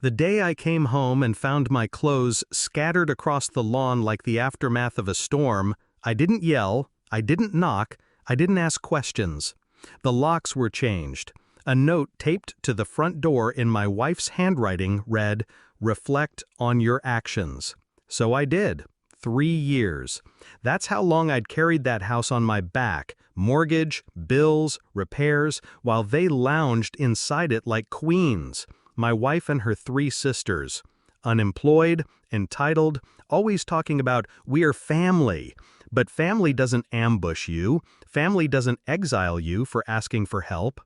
The day I came home and found my clothes scattered across the lawn like the aftermath of a storm, I didn't yell, I didn't knock, I didn't ask questions. The locks were changed. A note taped to the front door in my wife's handwriting read, "Reflect on your actions." So I did. 3 years. That's how long I'd carried that house on my back, mortgage, bills, repairs, while they lounged inside it like queens. My wife and her 3 sisters. Unemployed, entitled, always talking about, "We're family." But family doesn't ambush you. Family doesn't exile you for asking for help.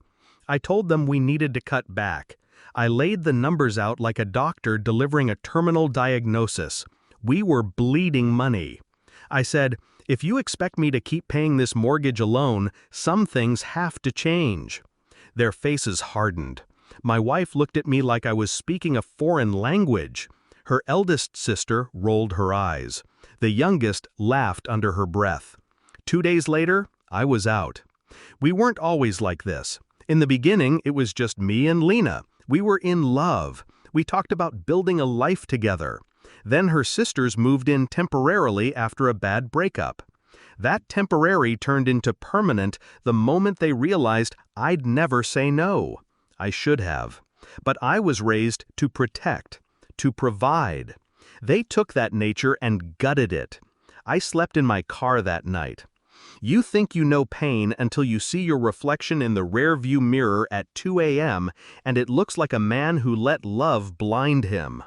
I told them we needed to cut back. I laid the numbers out like a doctor delivering a terminal diagnosis. We were bleeding money. I said, if you expect me to keep paying this mortgage alone, some things have to change. Their faces hardened. My wife looked at me like I was speaking a foreign language. Her eldest sister rolled her eyes. The youngest laughed under her breath. 2 days later, I was out. We weren't always like this. In the beginning, it was just me and Lena. We were in love. We talked about building a life together. Then her sisters moved in temporarily after a bad breakup. That temporary turned into permanent the moment they realized I'd never say no. I should have. But I was raised to protect, to provide. They took that nature and gutted it. I slept in my car that night. You think you know pain until you see your reflection in the rearview mirror at 2 a.m. and it looks like a man who let love blind him.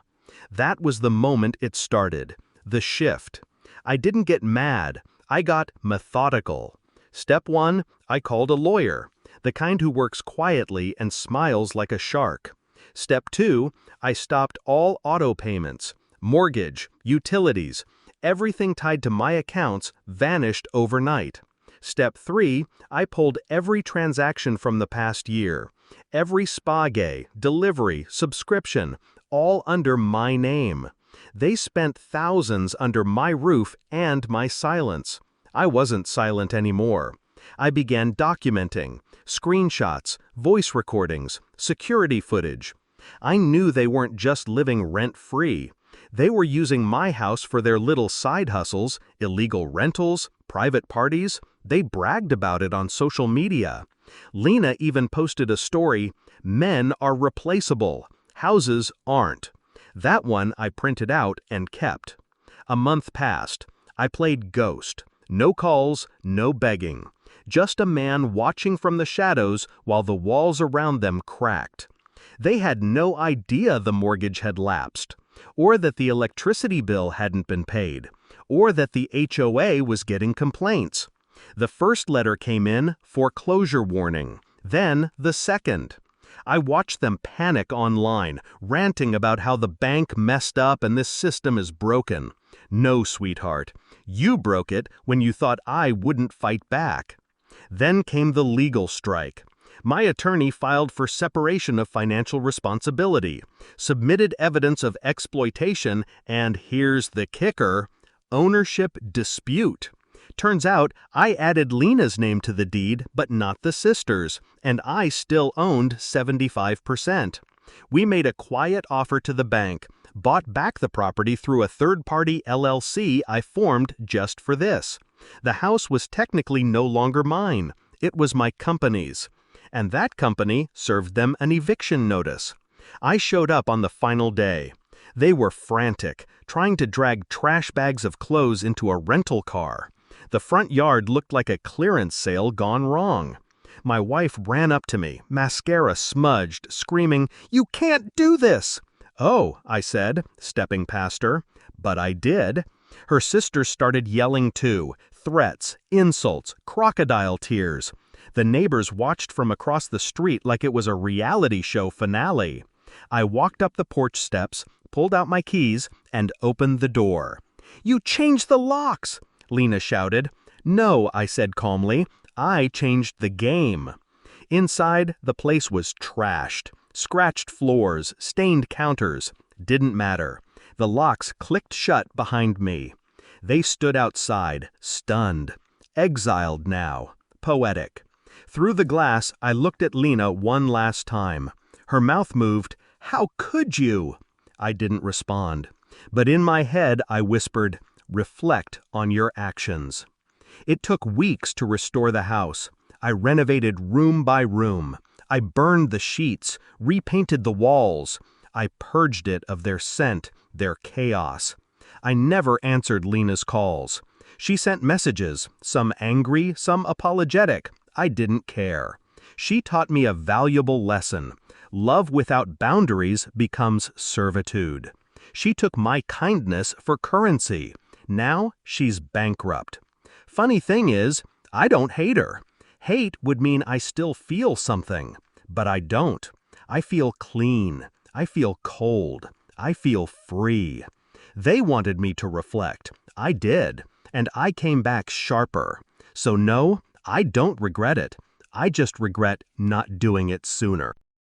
That was the moment it started, the shift. I didn't get mad, I got methodical. Step 1, I called a lawyer, the kind who works quietly and smiles like a shark. Step 2, I stopped all auto payments, mortgage, utilities, everything tied to my accounts vanished overnight. Step 3, I pulled every transaction from the past year, every spa day, delivery, subscription, all under my name. They spent thousands under my roof and my silence. I wasn't silent anymore. I began documenting, screenshots, voice recordings, security footage. I knew they weren't just living rent-free. They were using my house for their little side hustles, illegal rentals, private parties. They bragged about it on social media. Lena even posted a story, "Men are replaceable. Houses aren't." That one I printed out and kept. A month passed. I played ghost. No calls, no begging. Just a man watching from the shadows while the walls around them cracked. They had no idea the mortgage had lapsed, or that the electricity bill hadn't been paid, or that the HOA was getting complaints. The first letter came in, foreclosure warning. Then the second. I watched them panic online, ranting about how the bank messed up and this system is broken. No, sweetheart. You broke it when you thought I wouldn't fight back. Then came the legal strike. My attorney filed for separation of financial responsibility, submitted evidence of exploitation, and here's the kicker, ownership dispute. Turns out I added Lena's name to the deed, but not the sisters, and I still owned 75%. We made a quiet offer to the bank, bought back the property through a third-party LLC I formed just for this. The house was technically no longer mine. It was my company's. And that company served them an eviction notice. I showed up on the final day. They were frantic, trying to drag trash bags of clothes into a rental car. The front yard looked like a clearance sale gone wrong. My wife ran up to me, mascara smudged, screaming, "You can't do this!" "Oh," I said, stepping past her. But I did. Her sisters started yelling too, threats, insults, crocodile tears. The neighbors watched from across the street like it was a reality show finale. I walked up the porch steps, pulled out my keys, and opened the door. "You changed the locks!" Lena shouted. "No," I said calmly. "I changed the game." Inside, the place was trashed. Scratched floors, stained counters. Didn't matter. The locks clicked shut behind me. They stood outside, stunned. Exiled now. Poetic. Through the glass, I looked at Lena one last time. Her mouth moved, How could you? I didn't respond. But in my head, I whispered, reflect on your actions. It took weeks to restore the house. I renovated room by room. I burned the sheets, repainted the walls. I purged it of their scent, their chaos. I never answered Lena's calls. She sent messages, some angry, some apologetic. I didn't care. She taught me a valuable lesson. Love without boundaries becomes servitude. She took my kindness for currency. Now she's bankrupt. Funny thing is, I don't hate her. Hate would mean I still feel something, but I don't. I feel clean. I feel cold. I feel free. They wanted me to reflect. I did, and I came back sharper. So no, I don't regret it. I just regret not doing it sooner.